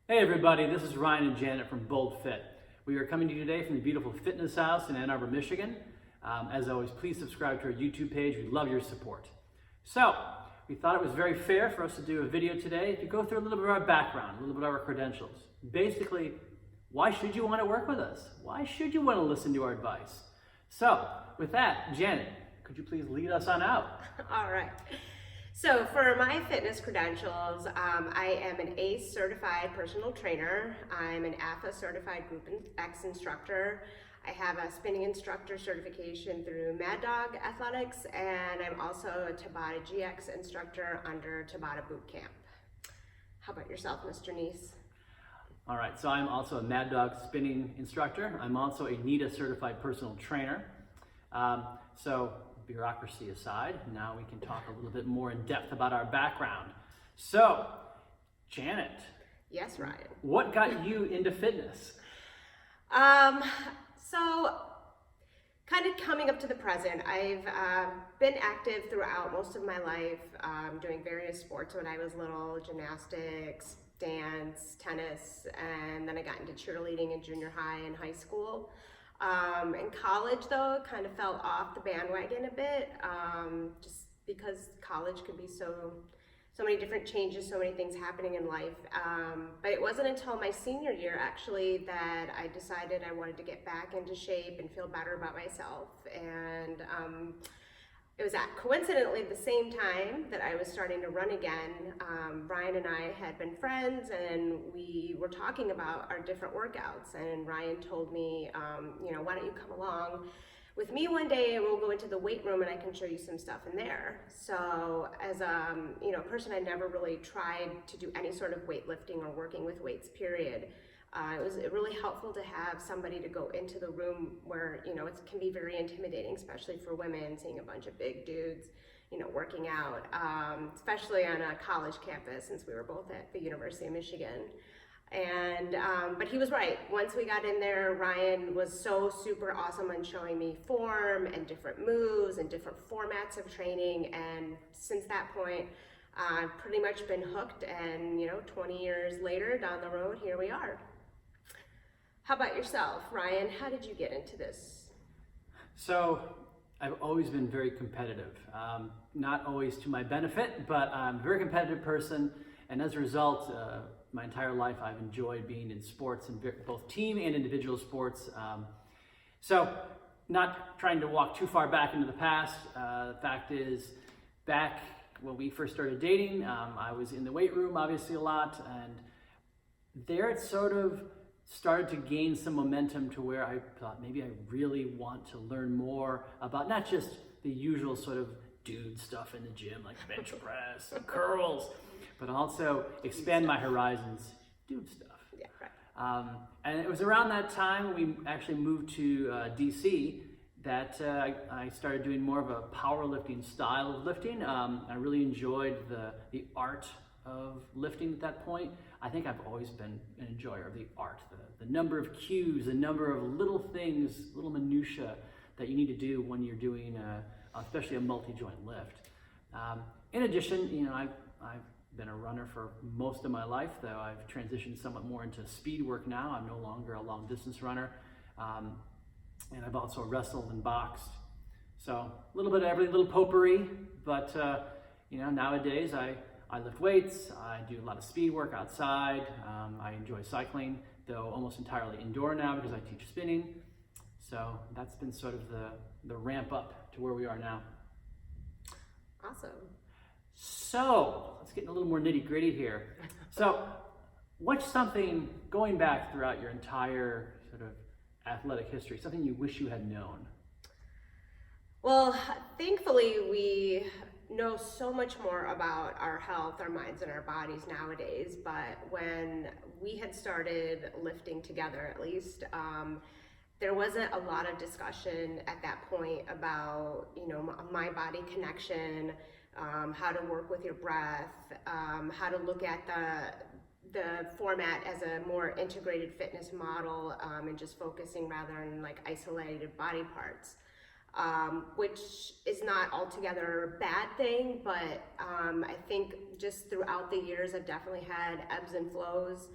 Hey everybody, this is Ryan and Janet from BoldFit. We are coming to you today from the beautiful fitness house in Ann Arbor, Michigan. As always, please subscribe to our YouTube page. We love your support. So, we thought it was very fair for us to do a video today to go through a little bit of our background, a little bit of our credentials. Basically, why should you want to work with us? Why should you want to listen to our advice? So, with that, Janet, could you please lead us on out? All right. So for my fitness credentials, I am an ACE certified personal trainer. I'm an AFA certified Group X instructor. I have a spinning instructor certification through Mad Dog Athletics, and I'm also a Tabata GX instructor under Tabata Boot Camp. How about yourself, Mr. Neese? All right, so I'm also a Mad Dog spinning instructor. I'm also a NITA certified personal trainer. So bureaucracy aside, now we can talk a little bit more in depth about our background. So, Janet. Yes, Ryan. What got you into fitness? So kind of coming up to the present, I've been active throughout most of my life, doing various sports when I was little, gymnastics, dance, tennis, and then I got into cheerleading in junior high and high school. In college, though, kind of fell off the bandwagon a bit, just because college could be so many different changes, so many things happening in life. But it wasn't until my senior year, actually, that I decided I wanted to get back into shape and feel better about myself. And it was coincidentally the same time that I was starting to run again. Ryan and I had been friends, and we were talking about our different workouts. And Ryan told me, why don't you come along with me one day and we'll go into the weight room and I can show you some stuff in there. So as a person, I never really tried to do any sort of weightlifting or working with weights, period. It was really helpful to have somebody to go into the room where, it can be very intimidating, especially for women, seeing a bunch of big dudes, working out, especially on a college campus, since we were both at the University of Michigan. And, but he was right. Once we got in there, Ryan was so super awesome on showing me form and different moves and different formats of training. And since that point, I've pretty much been hooked, and 20 years later down the road, here we are. How about yourself, Ryan? How did you get into this? So, I've always been very competitive. Not always to my benefit, but I'm a very competitive person, and as a result, my entire life I've enjoyed being in sports, in both team and individual sports. So, not trying to walk too far back into the past, the fact is, back when we first started dating, I was in the weight room obviously a lot, and there it sort of started to gain some momentum to where I thought maybe I really want to learn more about not just the usual sort of dude stuff in the gym like bench press and curls, but also expand my horizons, dude stuff. Yeah, right. And it was around that time we actually moved to DC that I started doing more of a powerlifting style of lifting. I really enjoyed the art of lifting at that point. I think I've always been an enjoyer of the art, the number of cues, the number of little things, little minutia that you need to do when you're doing especially a multi-joint lift. In addition, I've been a runner for most of my life, though I've transitioned somewhat more into speed work now. I'm no longer a long distance runner. And I've also wrestled and boxed. So a little bit of everything, a little potpourri, but nowadays I lift weights, I do a lot of speed work outside, I enjoy cycling, though almost entirely indoor now because I teach spinning. So that's been sort of the ramp up to where we are now. Awesome. So let's get a little more nitty gritty here. So what's something, going back throughout your entire sort of athletic history, something you wish you had known? Well, thankfully, we know so much more about our health, our minds, and our bodies nowadays. But when we had started lifting together, at least, there wasn't a lot of discussion at that point about, mind body connection, how to work with your breath, how to look at the format as a more integrated fitness model, and just focusing rather on like isolated body parts. which is not altogether a bad thing, but I think just throughout the years I've definitely had ebbs and flows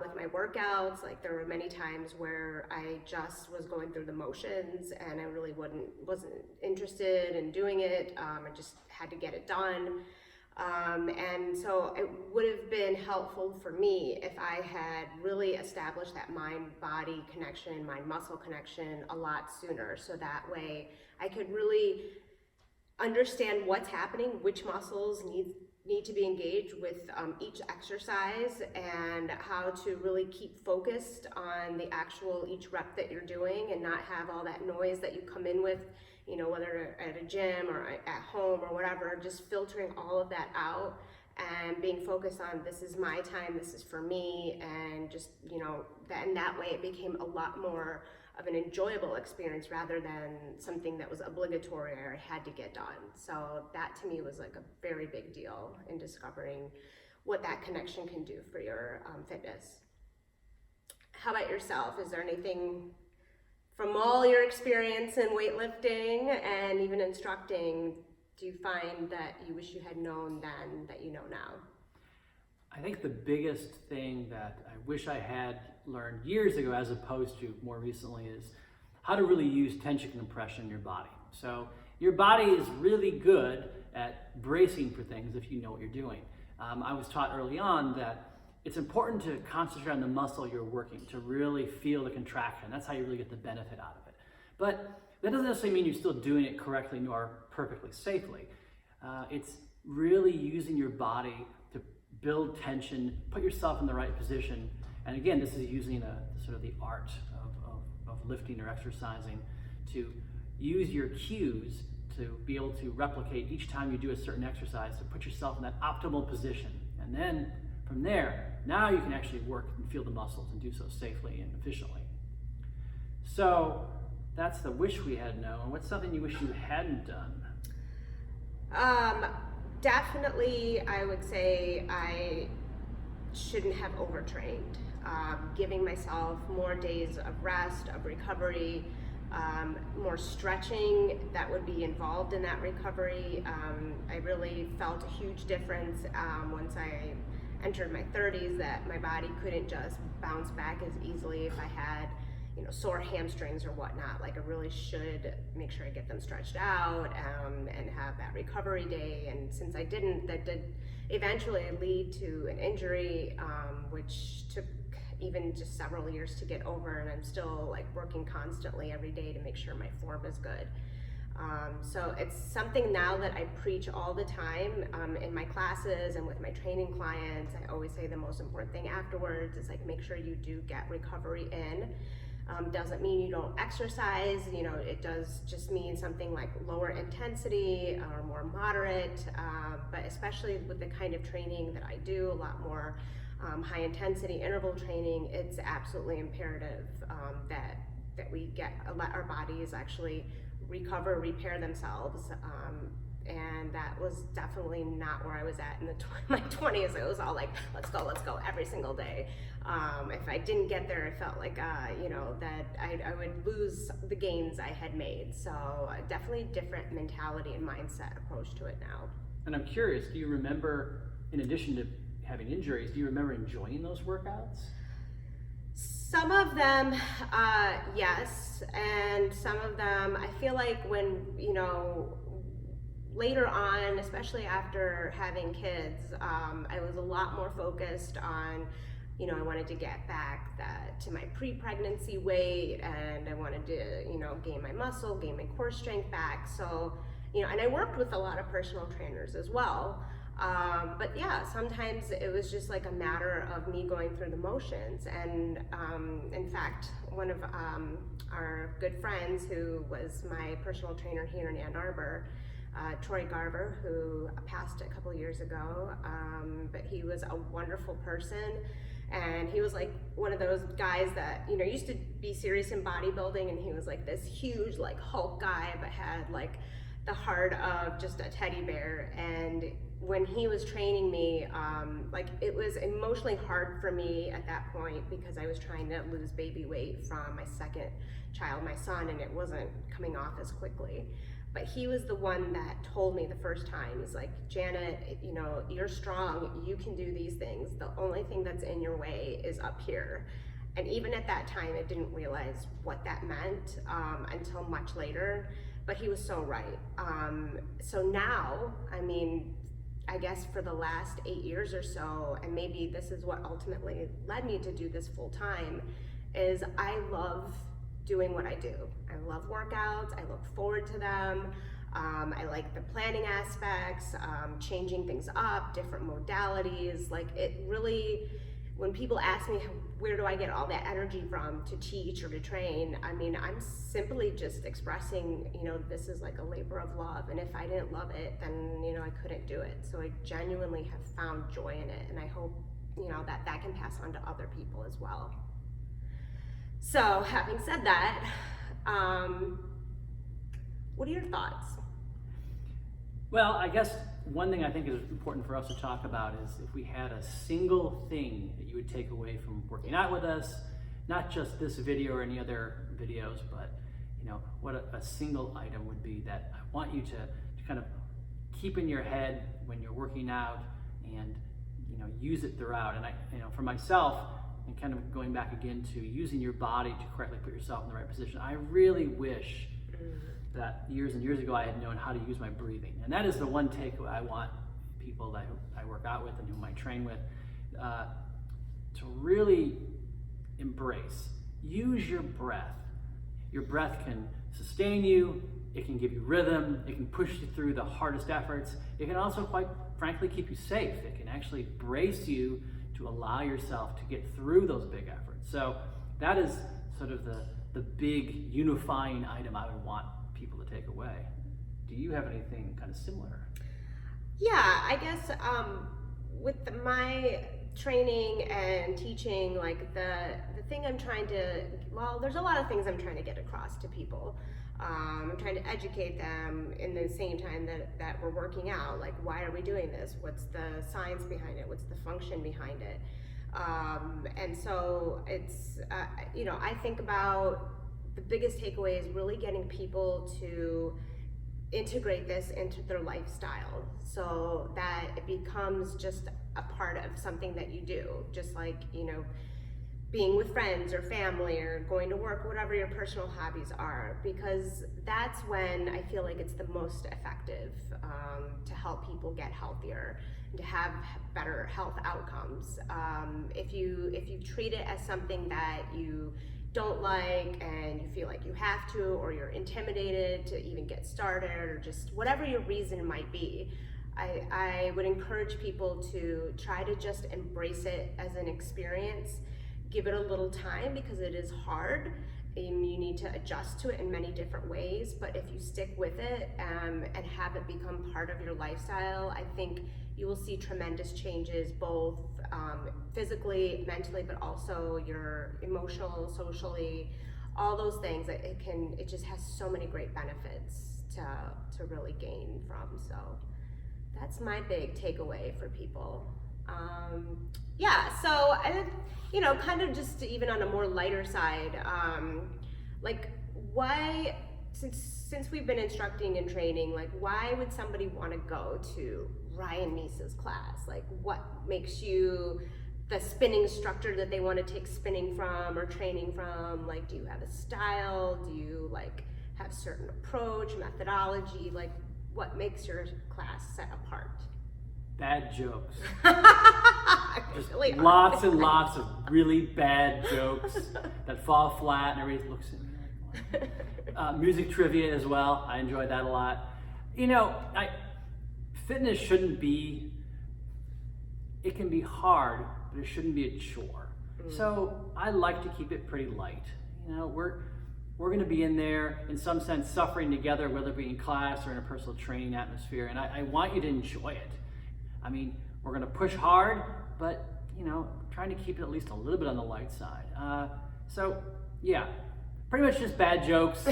with my workouts. Like there were many times where I just was going through the motions and I really wasn't interested in doing it. I just had to get it done. And so it would have been helpful for me if I had really established that mind-body connection, mind-muscle connection a lot sooner. So that way I could really understand what's happening, which muscles need to be engaged with each exercise, and how to really keep focused on the actual each rep that you're doing and not have all that noise that you come in with, you know, whether at a gym or at home or whatever, just filtering all of that out and being focused on this is my time, this is for me, and just, you know, that way it became a lot more of an enjoyable experience rather than something that was obligatory or I had to get done. So that to me was like a very big deal in discovering what that connection can do for your fitness. How about yourself? Is there anything from all your experience in weightlifting and even instructing, do you find that you wish you had known then that you know now? I think the biggest thing that I wish I had learned years ago as opposed to more recently is how to really use tension compression in your body. So your body is really good at bracing for things if you know what you're doing. I was taught early on that it's important to concentrate on the muscle you're working, to really feel the contraction. That's how you really get the benefit out of it. But that doesn't necessarily mean you're still doing it correctly nor perfectly safely. It's really using your body to build tension, put yourself in the right position. And again, this is using sort of the art of lifting or exercising to use your cues to be able to replicate each time you do a certain exercise, to put yourself in that optimal position. And then from there, now you can actually work and feel the muscles and do so safely and efficiently. So that's the wish we had known. What's something you wish you hadn't done? Definitely, I would say I shouldn't have overtrained. Giving myself more days of rest, of recovery, more stretching that would be involved in that recovery. I really felt a huge difference once I entered my 30s that my body couldn't just bounce back as easily if I had, you know, sore hamstrings or whatnot. Like I really should make sure I get them stretched out and have that recovery day. And since I didn't, that did eventually lead to an injury, which took even just several years to get over, and I'm still like working constantly every day to make sure my form is good. So it's something now that I preach all the time in my classes and with my training clients. I always say the most important thing afterwards is like make sure you do get recovery in. Doesn't mean you don't exercise, you know, it does just mean something like lower intensity or more moderate, but especially with the kind of training that I do, a lot more high intensity interval training, it's absolutely imperative that we let our bodies actually recover, repair themselves. And that was definitely not where I was at in my 20s. It was all like, let's go every single day. If I didn't get there, I felt like, you know, that I would lose the gains I had made. So definitely different mentality and mindset approach to it now. And I'm curious, do you remember, in addition to having injuries, do you remember enjoying those workouts? Some of them, yes. And some of them, I feel like when, you know, later on, especially after having kids, I was a lot more focused on, you know, I wanted to get back to my pre-pregnancy weight, and I wanted to, you know, gain my muscle, gain my core strength back. So, you know, and I worked with a lot of personal trainers as well. But yeah, sometimes it was just like a matter of me going through the motions. And in fact, one of our good friends who was my personal trainer here in Ann Arbor, Troy Garver, who passed a couple years ago, but he was a wonderful person. And he was like one of those guys that, you know, used to be serious in bodybuilding, and he was like this huge like Hulk guy, but had like the heart of just a teddy bear. And when he was training me, like it was emotionally hard for me at that point because I was trying to lose baby weight from my second child, my son, and it wasn't coming off as quickly. but he was the one that told me the first time. He's like, Janet, you know, you're strong, you can do these things. The only thing that's in your way is up here. And even at that time, I didn't realize what that meant until much later, but he was so right. So now, I mean, I guess for the last 8 years or so, and maybe this is what ultimately led me to do this full time, is I love doing what I do. I love workouts, I look forward to them. I like the planning aspects, changing things up, different modalities. Like it really, when people ask me, where do I get all that energy from to teach or to train? I mean, I'm simply just expressing, you know, this is like a labor of love. And if I didn't love it, then, you know, I couldn't do it. So I genuinely have found joy in it. And I hope, you know, that that can pass on to other people as well. So having said that, what are your thoughts? Well, I guess one thing I think is important for us to talk about is if we had a single thing that you would take away from working out with us, not just this video or any other videos, but you know, what a single item would be that I want you to kind of keep in your head when you're working out and, you know, use it throughout. And I, you know, for myself, and kind of going back again to using your body to correctly put yourself in the right position, I really wish that years and years ago I had known how to use my breathing. And that is the one takeaway I want people that I work out with and whom I train with to really embrace. Use your breath. Your breath can sustain you, it can give you rhythm, it can push you through the hardest efforts. It can also, quite frankly, keep you safe. It can actually brace you to allow yourself to get through those big efforts. So that is sort of the big unifying item I would want people to take away. Do you have anything kind of similar? Yeah, I guess with my training and teaching, like the thing I'm trying to, well, there's a lot of things I'm trying to get across to people. I'm trying to educate them in the same time that we're working out. Like, why are we doing this? What's the science behind it? What's the function behind it? And so it's, you know, I think about the biggest takeaway is really getting people to integrate this into their lifestyle so that it becomes just a part of something that you do, just like, you know, being with friends or family or going to work, whatever your personal hobbies are, because that's when I feel like it's the most effective to help people get healthier and to have better health outcomes. If you treat it as something that you don't like and you feel like you have to, or you're intimidated to even get started, or just whatever your reason might be, I would encourage people to try to just embrace it as an experience. Give it a little time because it is hard and you need to adjust to it in many different ways. But if you stick with it and have it become part of your lifestyle, I think you will see tremendous changes, both physically, mentally, but also your emotional, socially, all those things. It just has so many great benefits to really gain from. So that's my big takeaway for people. Yeah, so I, you know, kind of just even on a more lighter side, like why, since we've been instructing and training, like why would somebody want to go to Ryan Meese's class? Like what makes you the spinning instructor that they want to take spinning from or training from? Like, do you have a style? Do you like have certain approach, methodology? Like what makes your class set apart? Bad jokes. Just really lots and lots of really bad jokes that fall flat and everybody looks at me like, what? Music trivia as well. I enjoy that a lot. You know, fitness shouldn't be, it can be hard, but it shouldn't be a chore. So I like to keep it pretty light. You know, we're going to be in there in some sense suffering together, whether it be in class or in a personal training atmosphere, and I want you to enjoy it. I mean, we're going to push hard, but, you know, trying to keep it at least a little bit on the light side. So, yeah, pretty much just bad jokes.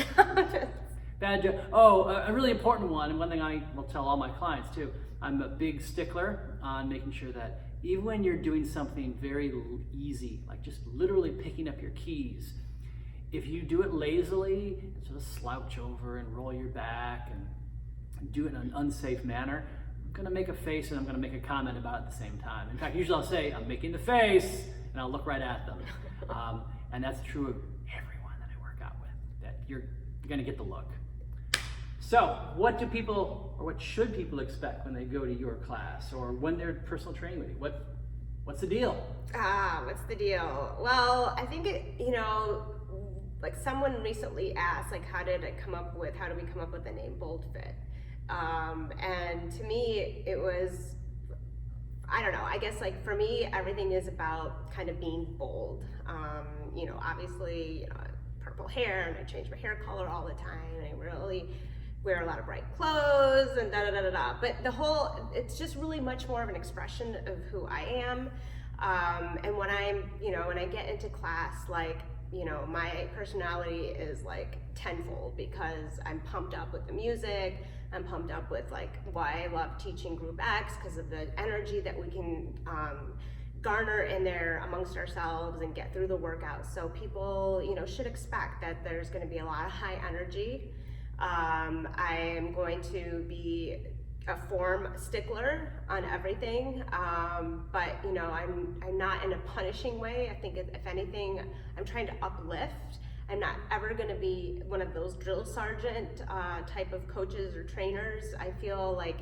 Bad joke. Oh, a really important one, and one thing I will tell all my clients too, I'm a big stickler on making sure that even when you're doing something very easy, like just literally picking up your keys, if you do it lazily, sort of slouch over and roll your back and do it in an unsafe manner, I'm gonna make a face and I'm gonna make a comment about it at the same time. In fact, usually I'll say, I'm making the face, and I'll look right at them. And that's true of everyone that I work out with, that you're gonna get the look. So what do people, or what should people expect when they go to your class, or when they're personal training with you? What's the deal? What's the deal? Well, I think like someone recently asked, like, how do we come up with the name BoldFit? And to me, it was, I don't know, I guess like for me, everything is about kind of being bold. Obviously, purple hair, and I change my hair color all the time, and I really wear a lot of bright clothes and da-da-da-da-da. But it's just really much more of an expression of who I am. And when when I get into class, like, my personality is like tenfold, because I'm pumped up with the music. I'm pumped up with like why I love teaching Group X, because of the energy that we can garner in there amongst ourselves and get through the workout. So people, should expect that there's going to be a lot of high energy. I am going to be a form stickler on everything, but I'm not in a punishing way. I think if anything, I'm trying to uplift. I'm not ever going to be one of those drill sergeant type of coaches or trainers. I feel like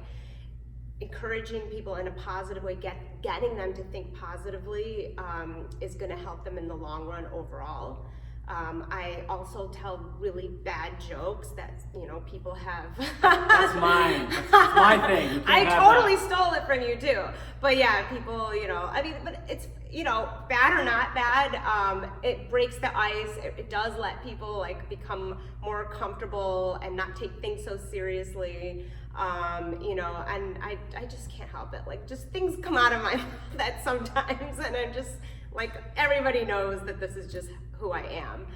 encouraging people in a positive way, getting them to think positively is going to help them in the long run overall. I also tell really bad jokes that people have. That's mine. That's my thing. I totally stole it from you too. But yeah, people, but it's bad or not bad. It breaks the ice. It does let people like become more comfortable and not take things so seriously. And I just can't help it. Like, just things come out of my mouth that sometimes, and I'm just like, everybody knows that this is just who I am.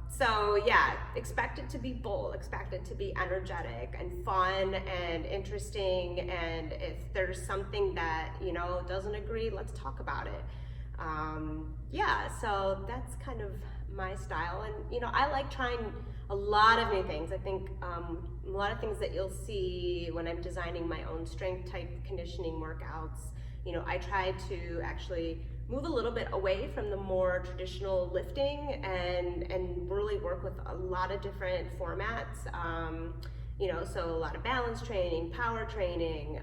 So yeah, expect it to be bold, expect it to be energetic and fun and interesting. And if there's something that, doesn't agree, let's talk about it. Yeah, so that's kind of my style. And, I like trying a lot of new things. I think a lot of things that you'll see when I'm designing my own strength type conditioning workouts, I try to actually move a little bit away from the more traditional lifting and really work with a lot of different formats. So a lot of balance training, power training,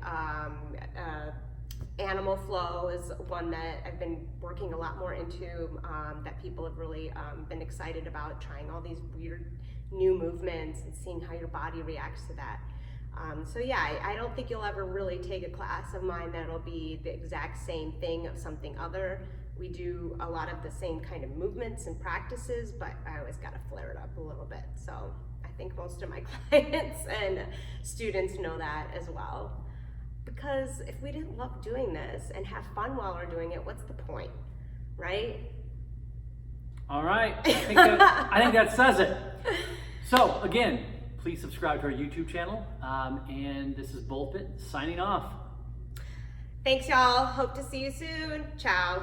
animal flow is one that I've been working a lot more into, that people have really been excited about, trying all these weird new movements and seeing how your body reacts to that. So yeah, I don't think you'll ever really take a class of mine that'll be the exact same thing of something other. We do a lot of the same kind of movements and practices, but I always got to flare it up a little bit. So I think most of my clients and students know that as well. Because if we didn't love doing this and have fun while we're doing it, what's the point, right? All right, I think that says it. So again, please subscribe to our YouTube channel. And this is BoldFit signing off. Thanks, y'all. Hope to see you soon. Ciao.